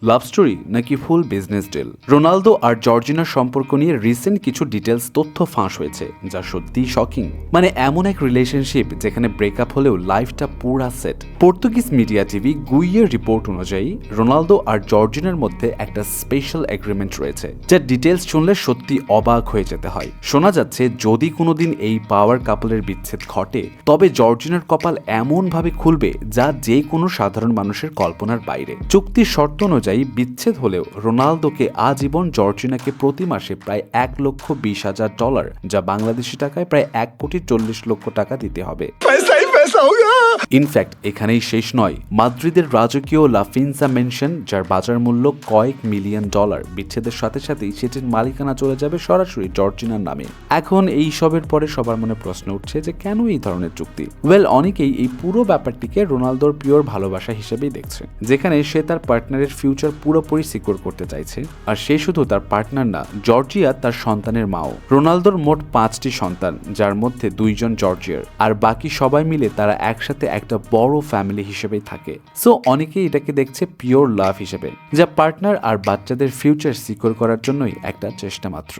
Love story নাকি ফুল business deal? Ronaldo আর জর্জিনার সম্পর্ক নিয়ে রিসেন্ট কিছু ডিটেলস তথ্য ফাঁস হয়েছে, যা সত্যিই শকিং। মানে এমন এক রিলেশনশিপ যেখানে ব্রেকআপ হলেও লাইফটা পুরা সেট। পর্তুগিজ মিডিয়া টিভি গুইয়ের রিপোর্ট অনুযায়ী রোনালদো আর জর্জিনার মধ্যে একটা স্পেশাল এগ্রিমেন্ট রয়েছে, যার ডিটেলস শুনলে সত্যি অবাক হয়ে যেতে হয়। শোনা যাচ্ছে যদি কোনোদিন এই পাওয়ার কাপলের বিচ্ছেদ ঘটে, তবে জর্জিনার কপাল এমনভাবে খুলবে যা যে কোনো সাধারণ মানুষের কল্পনার বাইরে। চুক্তির শর্ত অনুযায়ী বিচ্ছেদ হলেও রোনালদোকে আজীবন জর্জিনাকে প্রতি মাসে প্রায় $1,20,000, যা বাংলাদেশি টাকায় প্রায় $1,40,00,000 দিতে হবে। ইনফ্যাক্ট এখানেই শেষ নয়। মাদ্রিদের রাজকীয় লা ফিনসা মেনশন, যার বাজার মূল্য কয়েক মিলিয়ন ডলার, বিচ্ছেদের সাথে সাথেই সেটির মালিকানা চলে যাবে সরাসরি জর্জিনার নামে। এখন এই সবের পরে সবার মনে প্রশ্ন উঠছে যে কেন এই ধরনের চুক্তি? অনেকেই এই পুরো ব্যাপারটিকে রোনালদোর পিওর ভালোবাসা হিসেবেই দেখছে, যেখানে সে তার পার্টনারের ফিউচার পুরোপুরি সিকিউর করতে চাইছে। আর সে শুধু তার পার্টনার না, জর্জিয়া তার সন্তানের মাও। রোনালদোর মোট 5টি সন্তান, যার মধ্যে 2 জন জর্জিয়ার, আর বাকি সবাই মিলে তারা একসাথে একটা বড় ফ্যামিলি হিসেবেই থাকে। সো অনেকেই এটাকে দেখছে পিওর লাভ হিসেবে, যা পার্টনার আর বাচ্চাদের ফিউচার সিকিউর করার জন্যই একটা চেষ্টা মাত্র।